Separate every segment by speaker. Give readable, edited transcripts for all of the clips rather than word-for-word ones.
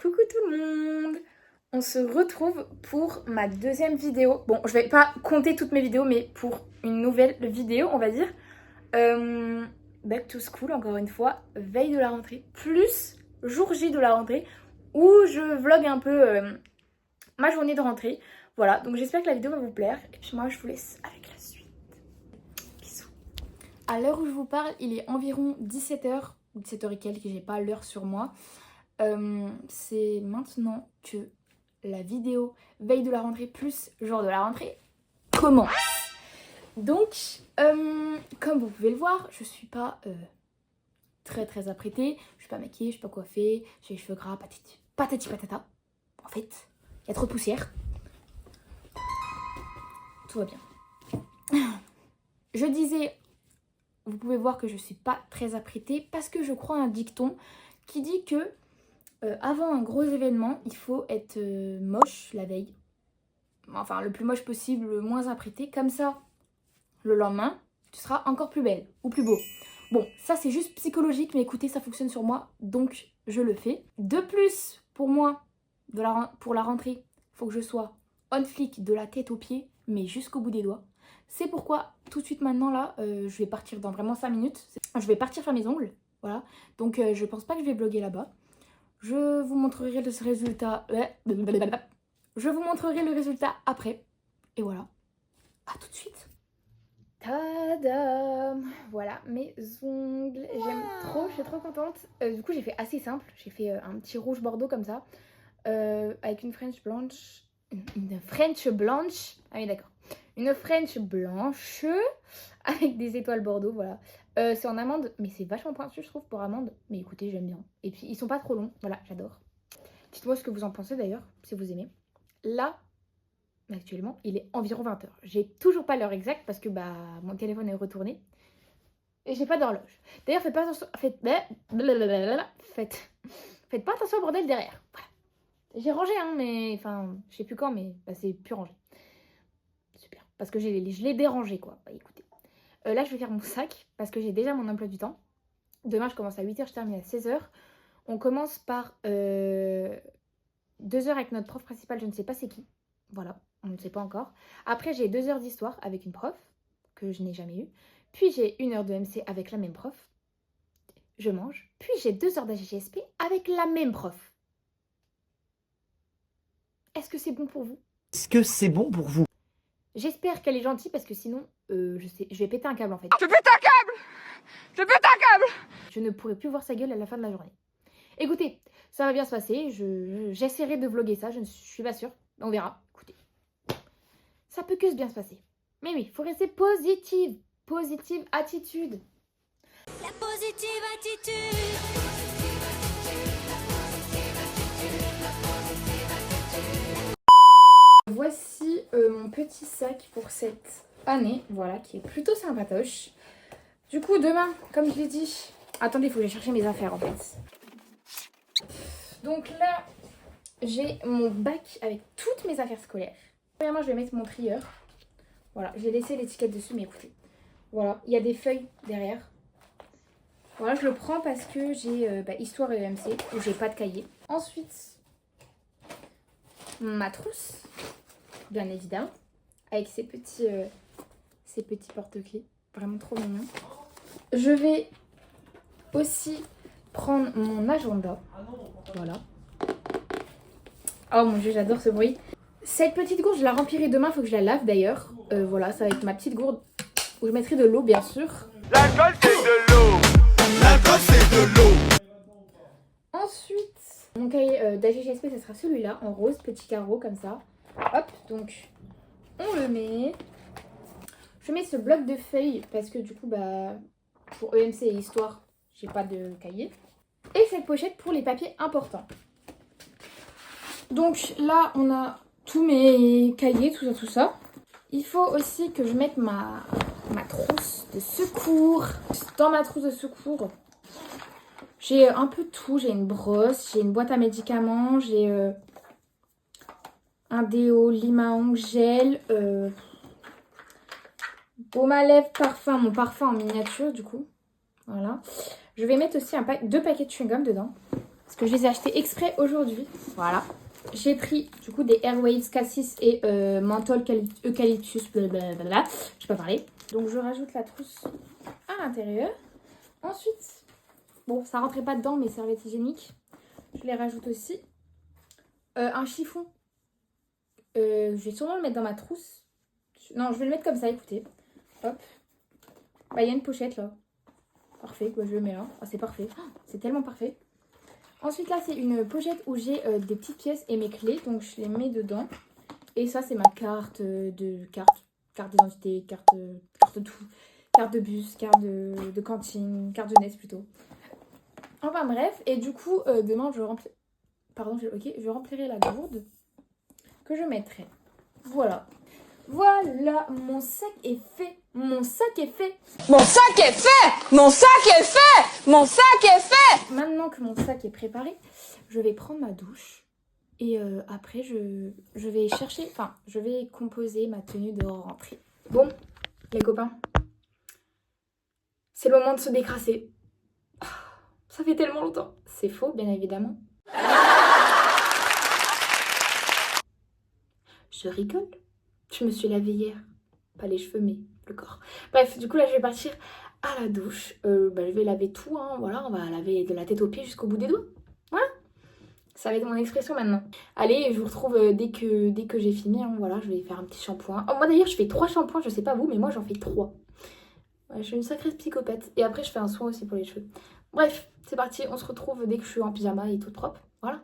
Speaker 1: Coucou tout le monde! On se retrouve pour ma deuxième vidéo. Bon, je vais pas compter toutes mes vidéos, mais pour une nouvelle vidéo, on va dire. Back to school, encore une fois, veille de la rentrée, plus jour J de la rentrée, où je vlog un peu ma journée de rentrée. Voilà, donc j'espère que la vidéo va vous plaire. Et puis moi, je vous laisse avec la suite. Bisous. À l'heure où je vous parle, il est environ 17h, ou 17h et quelques, j'ai pas l'heure sur moi. C'est maintenant que la vidéo veille de la rentrée plus jour de la rentrée commence. Donc, comme vous pouvez le voir, je suis pas très apprêtée, je suis pas maquillée, je suis pas coiffée, j'ai les cheveux gras, patati patata. En fait, il y a trop de poussière. Tout va bien. Je disais, vous pouvez voir que je suis pas très apprêtée parce que je crois à un dicton qui dit que avant un gros événement, il faut être moche la veille. Enfin, le plus moche possible, le moins apprêté. Comme ça, le lendemain, tu seras encore plus belle ou plus beau. Bon, ça c'est juste psychologique, mais écoutez, ça fonctionne sur moi, donc je le fais. De plus, pour moi, pour la rentrée, il faut que je sois on flic de la tête aux pieds, mais jusqu'au bout des doigts. C'est pourquoi, tout de suite maintenant, là, je vais partir dans vraiment 5 minutes. Je vais partir faire mes ongles, voilà. Donc, je pense pas que je vais vlogger là-bas. Je vous montrerai le résultat. Je vous montrerai le résultat après. Et voilà. À tout de suite. Tadam! Voilà mes ongles. J'aime trop, je suis trop contente. Du coup, j'ai fait assez simple. J'ai fait un petit rouge bordeaux comme ça. Avec une French blanche. Une French blanche. Ah oui, d'accord. Une French blanche. Avec des étoiles bordeaux, voilà. C'est en amande, mais c'est vachement pointu, je trouve, pour amande. Mais écoutez, j'aime bien. Et puis, ils sont pas trop longs. Voilà, j'adore. Dites-moi ce que vous en pensez d'ailleurs, si vous aimez. Là, actuellement, il est environ 20h. J'ai toujours pas l'heure exacte parce que bah mon téléphone est retourné. Et j'ai pas d'horloge. D'ailleurs, faites pas attention. Faites pas attention au bordel derrière. Voilà. J'ai rangé, hein, mais. Enfin, je sais plus quand, mais bah, c'est plus rangé. Super. Parce que je l'ai dérangé, quoi. Bah, écoutez. Là, je vais faire mon sac parce que j'ai déjà mon emploi du temps. Demain, je commence à 8h, je termine à 16h. On commence par 2 heures avec notre prof principal, je ne sais pas c'est qui. Voilà, on ne sait pas encore. Après, j'ai 2 heures d'histoire avec une prof que je n'ai jamais eue. Puis, j'ai 1 heure de MC avec la même prof. Je mange. Puis, j'ai 2 heures d'AGGSP avec la même prof. Est-ce que c'est bon pour vous?
Speaker 2: Est-ce que c'est bon pour vous?
Speaker 1: J'espère qu'elle est gentille parce que sinon, je vais péter un câble en fait.
Speaker 3: Je pète un câble! Je pète un câble!
Speaker 1: Je ne pourrai plus voir sa gueule à la fin de la journée. Écoutez, ça va bien se passer. J'essaierai de vlogger ça. Je ne suis pas sûre. On verra. Écoutez, ça peut que se bien se passer. Mais oui, il faut rester positive. Positive attitude.
Speaker 4: La positive attitude.
Speaker 1: Voici mon petit sac pour cette année. Voilà, qui est plutôt sympatoche. Du coup, demain, comme je l'ai dit... Attendez, il faut que j'aille chercher mes affaires en fait. Donc là, j'ai mon bac avec toutes mes affaires scolaires. Premièrement, je vais mettre mon trieur. Voilà, j'ai laissé l'étiquette dessus, mais écoutez. Voilà, il y a des feuilles derrière. Voilà, je le prends parce que j'ai histoire et EMC, où j'ai pas de cahier. Ensuite, ma trousse, bien évidemment, avec ces petits porte-clés. Vraiment trop mignons. Je vais aussi prendre mon agenda. Voilà. Oh mon dieu, j'adore ce bruit. Cette petite gourde, je la remplirai demain, il faut que je la lave d'ailleurs. Voilà, ça va être ma petite gourde où je mettrai de l'eau, bien sûr.
Speaker 3: L'alcool c'est de l'eau!
Speaker 2: L'alcool c'est de l'eau.
Speaker 1: Ensuite, mon cahier d'AGGSP, ça sera celui-là, en rose, petit carreau comme ça. Hop, donc on le met. Je mets ce bloc de feuilles parce que du coup, bah, pour EMC et histoire, j'ai pas de cahier. Et cette pochette pour les papiers importants. Donc là, on a tous mes cahiers, tout ça. Il faut aussi que je mette ma trousse de secours. Dans ma trousse de secours, j'ai un peu tout. J'ai une brosse, j'ai une boîte à médicaments, j'ai un déo, lime à ongles, gel, baume à lèvres, parfum, mon parfum en miniature du coup. Voilà. Je vais mettre aussi 2 paquets de chewing-gum dedans. parce que je les ai achetés exprès aujourd'hui. Voilà. J'ai pris du coup des Airwaves Cassis et menthol eucalyptus, blablabla. Je peux pas parler. Donc je rajoute la trousse à l'intérieur. Ensuite, bon, ça rentrait pas dedans, mes serviettes hygiéniques. Je les rajoute aussi. Un chiffon. Je vais sûrement le mettre dans ma trousse. Non, je vais le mettre comme ça, écoutez. Hop. Bah, il y a une pochette là. Parfait, bah, je le mets là. Ah, c'est parfait. Oh, c'est tellement parfait. Ensuite, là, c'est une pochette où j'ai des petites pièces et mes clés. Donc, je les mets dedans. Et ça, c'est ma carte d'identité, carte de tout. Carte de bus, carte de cantine, carte jeunesse plutôt. Enfin, bref. Et du coup, demain, je remplirai la gourde que je mettrai. Voilà. Voilà, mon sac est fait. Mon sac est fait.
Speaker 3: Mon sac est fait. Mon sac est fait. Mon sac est fait.
Speaker 1: Maintenant que mon sac est préparé, je vais prendre ma douche. Et après, je vais chercher, enfin, je vais composer ma tenue de rentrée. Bon, les copains, c'est le moment de se décrasser. Ça fait tellement longtemps. C'est faux, bien évidemment. Je rigole. Je me suis lavée hier. Pas les cheveux, mais le corps. Bref, du coup, là, je vais partir à la douche. Je vais laver tout, hein. Voilà, on va laver de la tête aux pieds jusqu'au bout des doigts. Voilà. Ça va être mon expression maintenant. Allez, je vous retrouve dès que j'ai fini. Hein. Voilà, je vais faire un petit shampoing. Oh, moi, d'ailleurs, je fais 3 shampoings. Je sais pas vous, mais moi, j'en fais 3. Ouais, je suis une sacrée psychopathe. Et après, je fais un soin aussi pour les cheveux. Bref, c'est parti. On se retrouve dès que je suis en pyjama et toute propre. Voilà.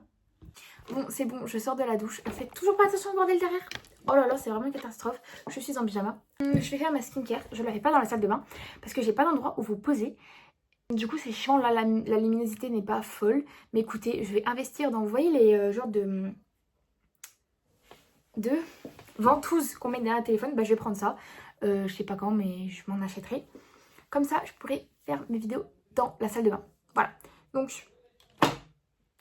Speaker 1: Bon, c'est bon, je sors de la douche. Faites toujours pas attention au bordel derrière. Oh là là, c'est vraiment une catastrophe. Je suis en pyjama. Je vais faire ma skincare. Je ne la fais pas dans la salle de bain parce que j'ai pas d'endroit où vous poser. Du coup, c'est chiant. Là, la luminosité n'est pas folle. Mais écoutez, je vais investir dans, vous voyez, les genres de ventouses qu'on met derrière le téléphone. Bah, je vais prendre ça. Je sais pas quand, mais je m'en achèterai. Comme ça, je pourrai faire mes vidéos dans la salle de bain. Voilà. Donc,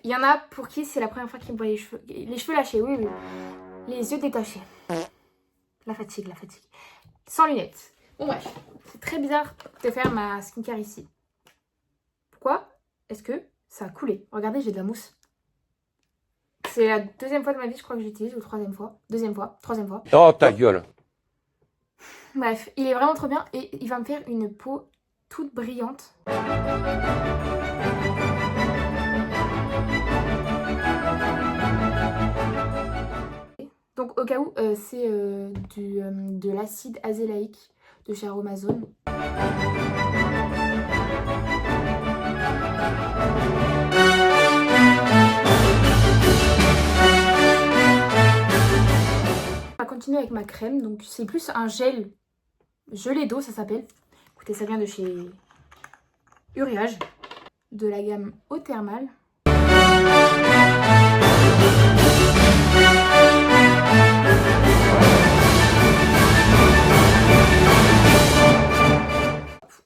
Speaker 1: il y en a pour qui c'est la première fois qu'ils me voient les cheveux lâchés. Oui, oui. Les yeux détachés. La fatigue, la fatigue. Sans lunettes. Bon, bref. C'est très bizarre de faire ma skincare ici. Pourquoi est-ce que ça a coulé? Regardez, j'ai de la mousse. C'est la deuxième fois de ma vie, je crois que j'utilise, ou troisième fois. Deuxième fois, troisième fois.
Speaker 5: Oh, ta gueule.
Speaker 1: Bref, il est vraiment trop bien et il va me faire une peau toute brillante. Donc au cas où, c'est de l'acide azélaïque de chez Aromazone. On va continuer avec ma crème, donc c'est plus un gel gelé d'eau, ça s'appelle. Écoutez, ça vient de chez Uriage, de la gamme Eau Thermale.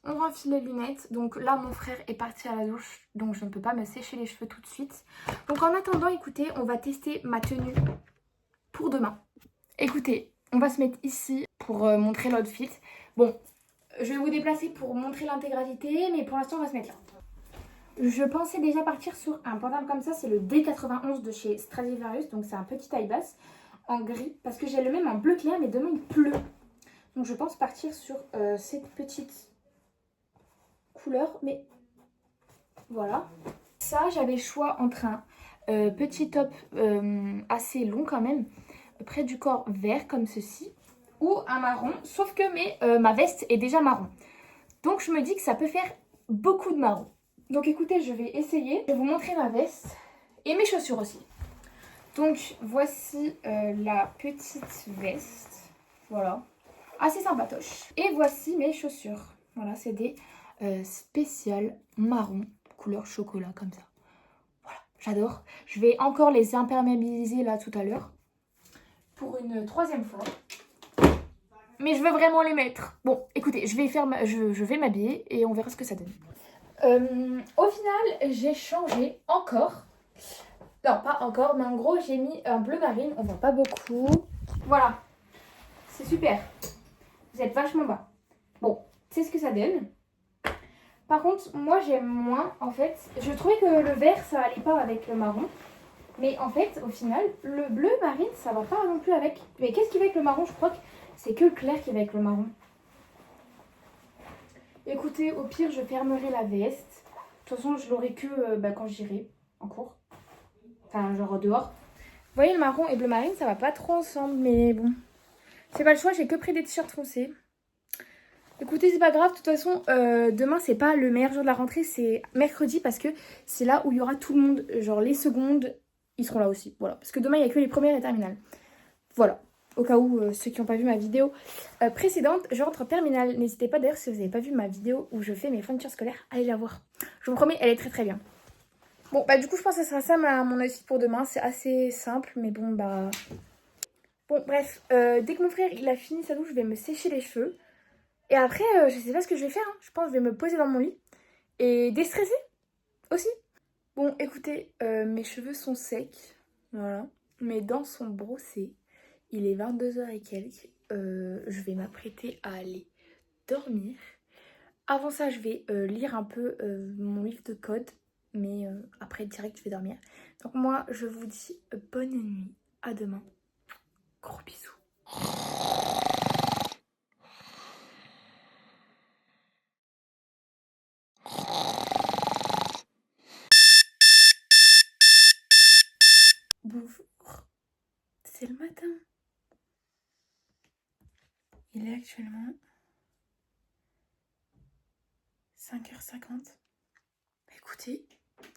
Speaker 1: On renfile les lunettes. Donc là, mon frère est parti à la douche, donc je ne peux pas me sécher les cheveux tout de suite. Donc en attendant, écoutez, on va tester ma tenue pour demain. Écoutez, on va se mettre ici pour montrer l'outfit. Bon, je vais vous déplacer pour montrer l'intégralité, mais pour l'instant, on va se mettre là. Je pensais déjà partir sur un pantalon comme ça, c'est le D91 de chez Stradivarius, donc c'est un petit taille basse en gris, parce que j'ai le même en bleu clair, mais demain il pleut. Donc je pense partir sur cette petite couleur, mais voilà. Ça, j'avais le choix entre un petit top assez long quand même, près du corps vert comme ceci, ou un marron, sauf que ma veste est déjà marron. Donc je me dis que ça peut faire beaucoup de marron. Donc écoutez, je vais essayer. Je vais vous montrer ma veste et mes chaussures aussi. Donc voici la petite veste. Voilà. Assez sympatoche. Et voici mes chaussures. Voilà, c'est des spéciales marron, couleur chocolat comme ça. Voilà, j'adore. Je vais encore les imperméabiliser là tout à l'heure. Pour une troisième fois. Mais je veux vraiment les mettre. Bon, écoutez, je vais m'habiller et on verra ce que ça donne. Au final, j'ai changé encore. Non, pas encore, mais en gros, j'ai mis un bleu marine. On voit pas beaucoup. Voilà. C'est super. Vous êtes vachement bas. Bon, c'est ce que ça donne. Par contre, moi j'aime moins en fait. Je trouvais que le vert ça allait pas avec le marron. Mais en fait, au final, le bleu marine ça va pas non plus avec. Mais qu'est-ce qui va avec le marron? Je crois que c'est que le clair qui va avec le marron. Écoutez, au pire, je fermerai la veste. De toute façon, je l'aurai que quand j'irai en cours. Enfin, genre dehors. Vous voyez, le marron et bleu marine, ça va pas trop ensemble, mais bon. C'est pas le choix, j'ai que pris des t-shirts foncés. Écoutez, c'est pas grave, de toute façon, demain, c'est pas le meilleur jour de la rentrée, c'est mercredi parce que c'est là où il y aura tout le monde. Genre, les secondes, ils seront là aussi. Voilà, parce que demain, il y a que les premières et terminales. Voilà. Au cas où ceux qui n'ont pas vu ma vidéo précédente, je rentre en terminale. N'hésitez pas d'ailleurs si vous n'avez pas vu ma vidéo où je fais mes fournitures scolaires, allez la voir. Je vous promets, elle est très très bien. Bon, bah du coup, je pense que ce sera ça mon outfit pour demain. C'est assez simple, mais bon, bah... Bon, bref, dès que mon frère il a fini sa douche, je vais me sécher les cheveux. Et après, je sais pas ce que je vais faire. Hein. Je pense que je vais me poser dans mon lit et déstresser aussi. Bon, écoutez, mes cheveux sont secs, voilà. Mes dents sont brossées. Il est 22h et quelques. Je vais m'apprêter à aller dormir. Avant ça, je vais lire un peu mon livre de code. Mais après, direct, je vais dormir. Donc moi, je vous dis bonne nuit. À demain. Gros bisous. Bonjour. C'est le matin. Il est actuellement 5h50. Écoutez,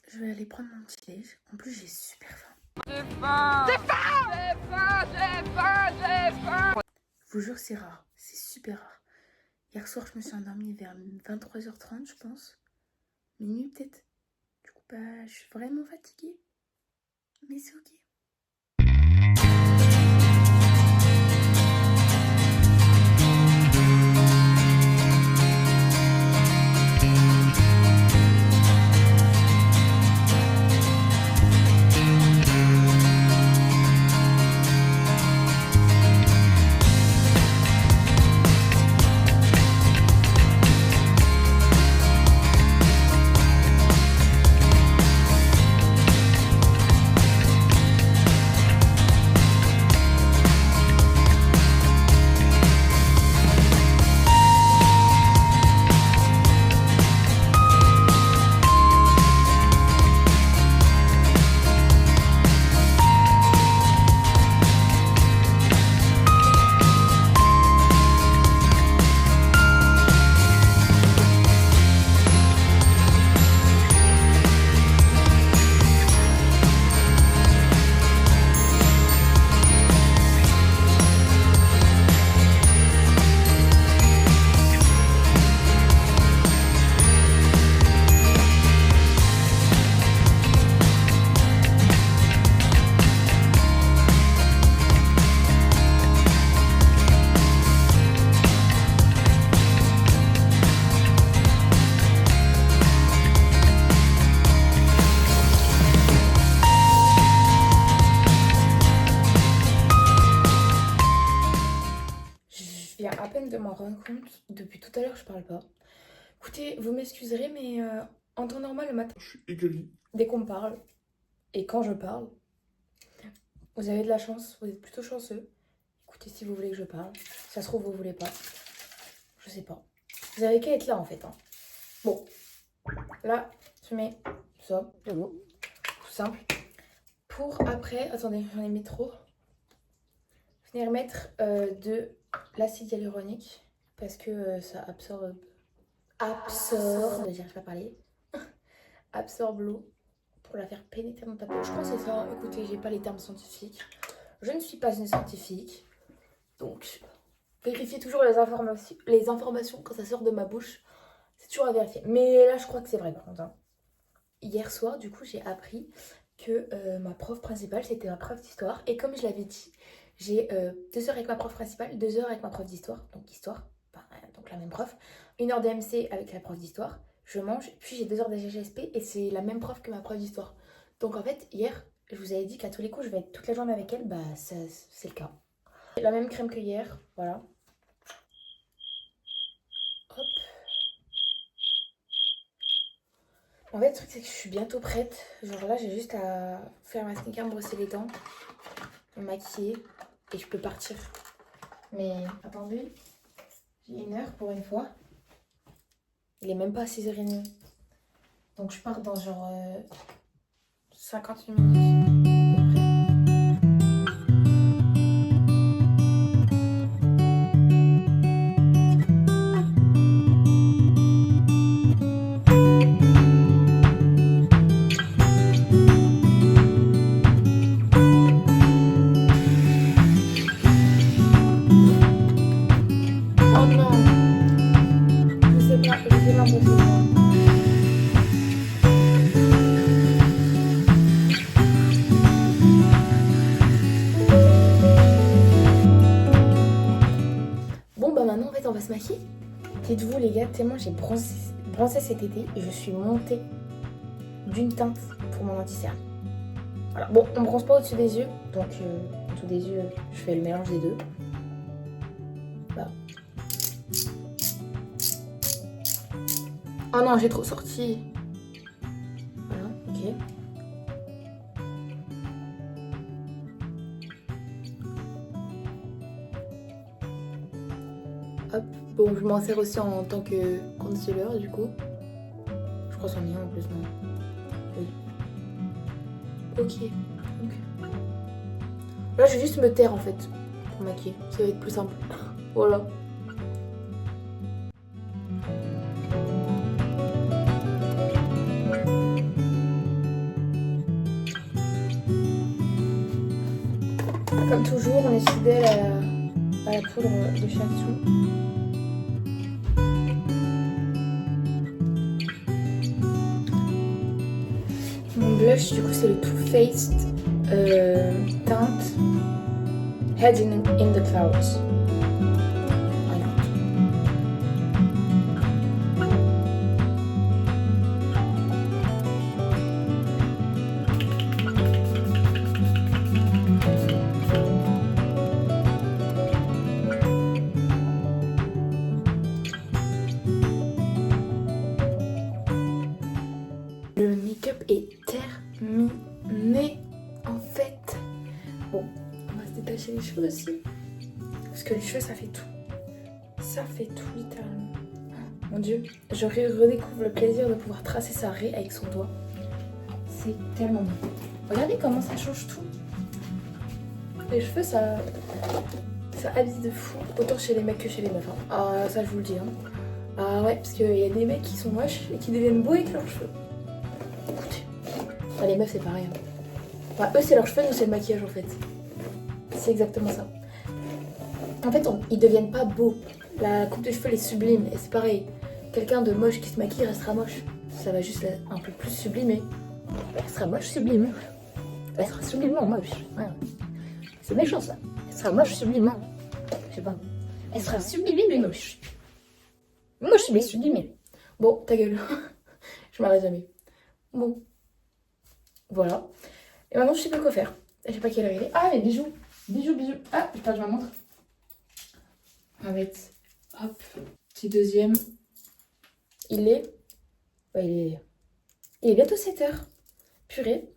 Speaker 1: je vais aller prendre mon petit déj. En plus, j'ai super faim.
Speaker 3: J'ai faim. J'ai faim. J'ai faim. J'ai faim. J'ai faim.
Speaker 1: Je vous jure, c'est rare. C'est super rare. Hier soir, je me suis endormie vers 23h30, je pense. Minuit peut-être. Du coup, bah, je suis vraiment fatiguée. Mais c'est ok. À peine de m'en rendre compte, depuis tout à l'heure je parle pas. Écoutez, vous m'excuserez mais en temps normal le matin,
Speaker 5: Je suis égali.
Speaker 1: dès qu'on me parle et quand je parle, vous avez de la chance, vous êtes plutôt chanceux. Écoutez, si vous voulez que je parle, si ça se trouve vous voulez pas, je sais pas. Vous avez qu'à être là en fait. Hein. Bon, là je mets ça, tout simple. Pour après, attendez, j'en ai mis trop. Venir mettre de l'acide hyaluronique parce que ça absorbe, j'arrive pas à parler, absorbe l'eau pour la faire pénétrer dans ta peau. Je crois que c'est ça. Écoutez, j'ai pas les termes scientifiques. Je ne suis pas une scientifique, donc vérifiez toujours les informations quand ça sort de ma bouche. C'est toujours à vérifier. Mais là, je crois que c'est vrai par contre. Hein. Hier soir, du coup, j'ai appris que ma prof principale, c'était ma prof d'histoire. Et comme je l'avais dit, j'ai 2 heures avec ma prof principale, 2 heures avec ma prof d'histoire, donc histoire, donc la même prof, 1 heure de MC avec la prof d'histoire, je mange, puis j'ai 2 heures de GGSP et c'est la même prof que ma prof d'histoire. Donc en fait, hier, je vous avais dit qu'à tous les coups, je vais être toute la journée avec elle, bah c'est le cas. La même crème que hier, voilà. Hop. En fait, le truc, c'est que je suis bientôt prête. Genre là, j'ai juste à faire ma skincare, me brosser les dents, me maquiller et je peux partir. Mais attendez, j'ai 1 heure pour une fois. Il est même pas 6h30. Donc je pars dans genre 58 minutes. Oh non, je sais pas brosser. Bon bah maintenant en fait on va se maquiller. Dites-vous les gars, tellement j'ai bronzé cet été et je suis montée d'une teinte pour mon anti-cerne. Voilà, bon on bronze pas au-dessus des yeux, donc au-dessous des yeux je fais le mélange des deux. Voilà. Oh non j'ai trop sorti. Voilà, ok. Hop, bon je m'en sers aussi en tant que concealer du coup. Je crois que c'en est un en plus, non? Oui. Ok, donc... Là je vais juste me taire en fait pour maquiller, ça va être plus simple. Voilà. Comme toujours, on est fidèle à la poudre de Shatsu. Mon blush, du coup, c'est le Too Faced teinte Hidden in the Clouds. Voilà. Le make-up est terminé en fait. Bon, on va se détacher les cheveux aussi. Parce que les cheveux ça fait tout. Ça fait tout littéralement. Oh, mon dieu, je redécouvre le plaisir de pouvoir tracer sa raie avec son doigt. C'est tellement bon. Regardez comment ça change tout. Les cheveux ça habille de fou. Autant chez les mecs que chez les meufs. Hein. Ah ça je vous le dis. Hein. Ah ouais, parce qu'il y a des mecs qui sont moches et qui deviennent beaux avec leurs cheveux. Écoutez, ah, les meufs c'est pareil. Hein. Enfin, eux c'est leurs cheveux, nous c'est le maquillage en fait. C'est exactement ça. En fait, ils deviennent pas beaux. La coupe de cheveux les sublime et c'est pareil. Quelqu'un de moche qui se maquille restera moche. Ça va juste un peu plus sublimer. Elle sera moche sublime. Elle sera sublimement moche. Ouais. C'est méchant ça. Elle sera moche sublimement. Je sais pas. Elle sera sublimée mais moche. Moche mais sublimée. Bon, ta gueule. Je m'arrête jamais. Bon. Voilà. Et maintenant je sais pas quoi faire. Je sais pas quelle heure il est. Ah les bijoux. Bijoux. Ah, j'ai perdu ma montre. On va mettre. Hop. Petit deuxième. Il est bientôt 7h. Purée.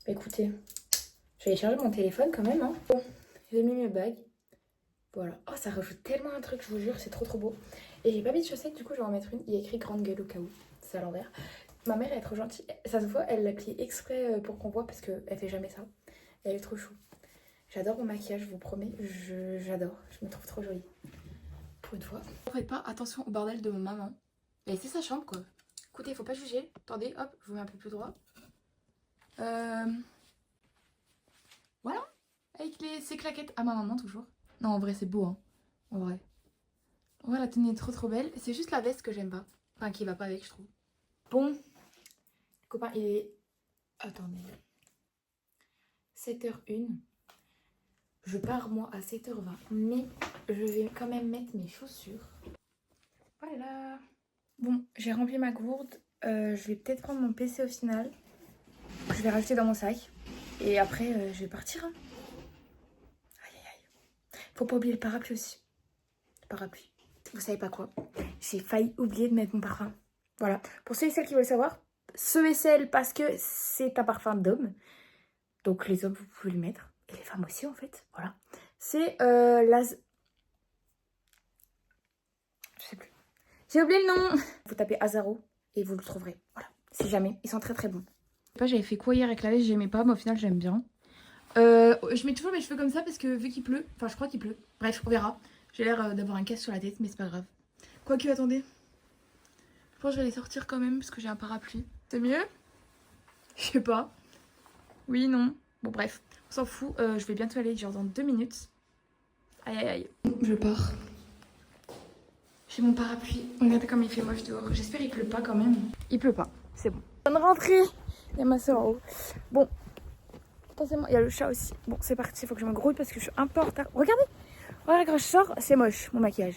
Speaker 1: Bah, écoutez. Je vais aller charger mon téléphone quand même. Hein. Bon, j'ai mis mes bagues. Voilà. Oh, ça rajoute tellement un truc, je vous jure, c'est trop beau. Et j'ai pas mis de chaussettes, du coup, je vais en mettre une. Il y a écrit grande gueule au cas où. C'est à l'envers. Ma mère elle est trop gentille. Ça se voit, elle l'a plié exprès pour qu'on voit parce qu'elle fait jamais ça. Elle est trop chou. J'adore mon maquillage, je vous promets. J'adore. Je me trouve trop jolie. Pour une fois. Ne faites pas attention au bordel de mon maman. Et c'est sa chambre quoi. Écoutez, faut pas juger. Attendez, hop, je vous mets un peu plus droit. Voilà. Avec ses claquettes à ma maman toujours. Non, en vrai, c'est beau, hein. En vrai. Ouais, la tenue est trop belle. C'est juste la veste que j'aime pas. Enfin, qui va pas avec, je trouve. Bon. Copain, il est... Attendez. 7h01. Je pars, moi, à 7h20. Mais je vais quand même mettre mes chaussures. Voilà. Bon, j'ai rempli ma gourde. Je vais peut-être prendre mon PC au final. Je vais rajouter dans mon sac. Et après, je vais partir. Hein. Aïe. Faut pas oublier le parapluie aussi. Le parapluie. Vous savez pas quoi? J'ai failli oublier de mettre mon parfum. Voilà. Pour ceux et celles qui veulent savoir, ce et celle parce que c'est un parfum d'homme. Donc les hommes, vous pouvez le mettre. Et les femmes aussi, en fait. Voilà. C'est Je sais plus. J'ai oublié le nom. Vous tapez Azaro et vous le trouverez. Voilà. Si jamais. Ils sont très très bons. Je sais pas, j'avais fait quoi hier avec la veste, j'aimais pas, mais au final j'aime bien. Je mets toujours mes cheveux comme ça parce que vu qu'il pleut, enfin je crois qu'il pleut. Bref, on verra. J'ai l'air d'avoir un casque sur la tête, mais c'est pas grave. Quoique, attendez. Je pense que je vais les sortir quand même parce que j'ai un parapluie. C'est mieux? Je sais pas. Oui, non. Bon, bref. On s'en fout. Je vais bientôt aller, genre dans 2 minutes. Aïe, aïe, aïe. Je pars. J'ai mon parapluie. Regardez comme il fait moche dehors. J'espère qu'il pleut pas quand même. Il pleut pas. C'est bon. Bonne rentrée. Il y a ma soeur en haut. Bon. Attention, il y a le chat aussi. Bon, c'est parti. Il faut que je me grouille parce que je suis un peu en retard. Regardez. Voilà, quand je sors, c'est moche, mon maquillage.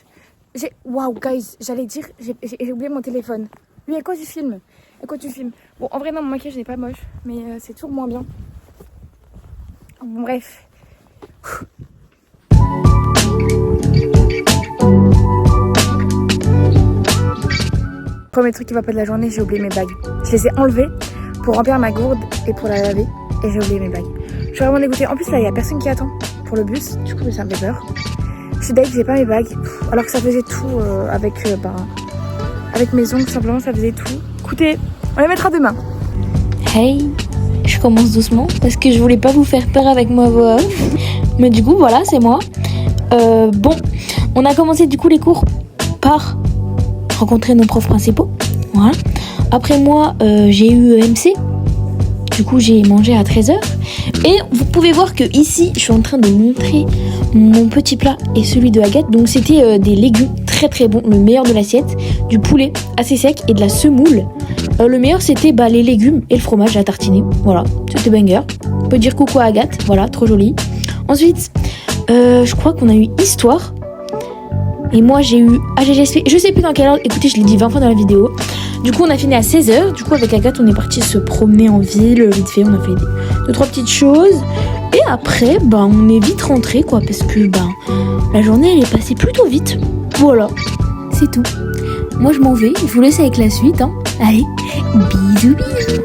Speaker 1: Waouh, guys. J'allais dire, j'ai oublié mon téléphone. Oui, à quoi tu filmes? À quoi tu filmes? Bon, en vrai, non, mon maquillage n'est pas moche. Mais c'est toujours moins bien. Bon, bref. Premier truc qui va pas de la journée, j'ai oublié mes bagues. Je les ai enlevées pour remplir ma gourde et pour la laver. Et j'ai oublié mes bagues. Je suis vraiment dégoûtée. En plus, là, il y a personne qui attend pour le bus. Du coup, ça me fait peur. Je suis deg, j'ai pas mes bagues. Alors que ça faisait tout avec mes ongles, tout simplement, ça faisait tout. Écoutez, on les mettra demain.
Speaker 5: Hey, je commence doucement parce que je voulais pas vous faire peur avec ma voix off. Mais du coup, voilà, c'est moi. Bon, on a commencé du coup les cours par rencontrer nos profs principaux. Voilà. Après moi, j'ai eu MC. Du coup, j'ai mangé à 13h. Et vous pouvez voir que ici, je suis en train de montrer mon petit plat et celui de Agathe. Donc, c'était des légumes très très bons, le meilleur de l'assiette, du poulet assez sec et de la semoule. Le meilleur, c'était les légumes et le fromage à tartiner. Voilà, c'était banger. On peut dire coucou à Agathe. Voilà, trop joli. Ensuite, je crois qu'on a eu histoire. Et moi, j'ai eu AGGSP. Je sais plus dans quelle heure. Écoutez, je l'ai dit 20 fois dans la vidéo. Du coup, on a fini à 16h. Du coup, avec Agathe, on est parti se promener en ville. Vite fait, on a fait 2-3 petites choses. Et après, on est vite rentré, quoi. Parce que, la journée, elle est passée plutôt vite. Voilà. C'est tout. Moi, je m'en vais. Je vous laisse avec la suite, hein. Allez, bisous, bisous.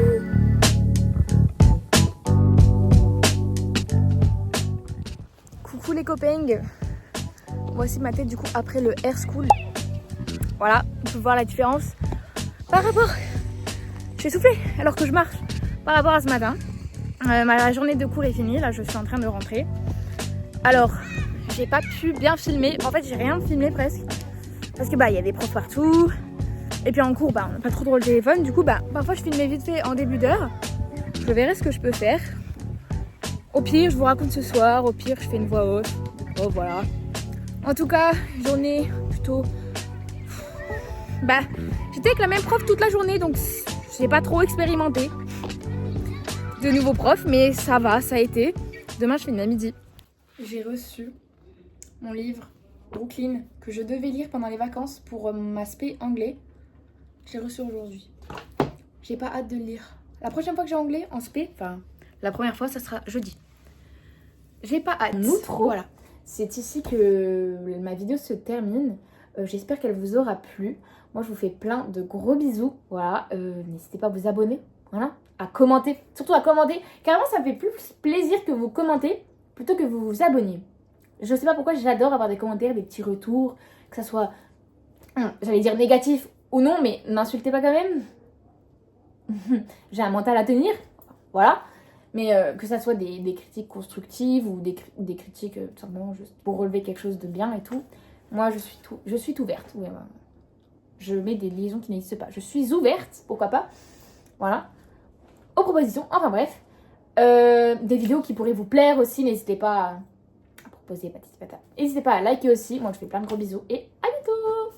Speaker 1: Coucou les copains. Voici ma tête du coup après le Air School. Voilà, on peut voir la différence par rapport... Je suis essoufflée alors que je marche. Par rapport à ce matin. Ma journée de cours est finie, là je suis en train de rentrer. Alors, j'ai pas pu bien filmer. En fait, j'ai rien filmé presque. Parce que il y a des profs partout. Et puis en cours, on n'a pas trop le téléphone. Du coup, parfois je filmais vite fait en début d'heure. Je verrai ce que je peux faire. Au pire, je vous raconte ce soir. Au pire, je fais une voix off. Oh voilà. En tout cas, journée plutôt... j'étais avec la même prof toute la journée, donc j'ai pas trop expérimenté de nouveaux profs, mais ça va, ça a été. Demain, je finis à midi. J'ai reçu mon livre Brooklyn que je devais lire pendant les vacances pour mon aspect anglais. J'ai reçu aujourd'hui. J'ai pas hâte de le lire. La prochaine fois que j'ai anglais en spé, la première fois, ça sera jeudi. J'ai pas hâte. Voilà. C'est ici que ma vidéo se termine. J'espère qu'elle vous aura plu. Moi, je vous fais plein de gros bisous. Voilà. N'hésitez pas à vous abonner. Voilà. À commenter. Surtout à commenter. Carrément, ça me fait plus plaisir que vous commentez plutôt que vous vous abonniez. Je sais pas pourquoi j'adore avoir des commentaires, des petits retours. Que ça soit, j'allais dire négatif ou non, mais n'insultez pas quand même. J'ai un mental à tenir. Voilà. Mais que ça soit des critiques constructives ou des critiques tout simplement juste pour relever quelque chose de bien et tout. Moi, je suis ouverte. Ouais, je mets des liaisons qui n'existent pas. Je suis ouverte, pourquoi pas. Voilà. Aux propositions. Enfin bref. Des vidéos qui pourraient vous plaire aussi. N'hésitez pas à proposer. N'hésitez pas à liker aussi. Moi, je fais plein de gros bisous. Et à bientôt.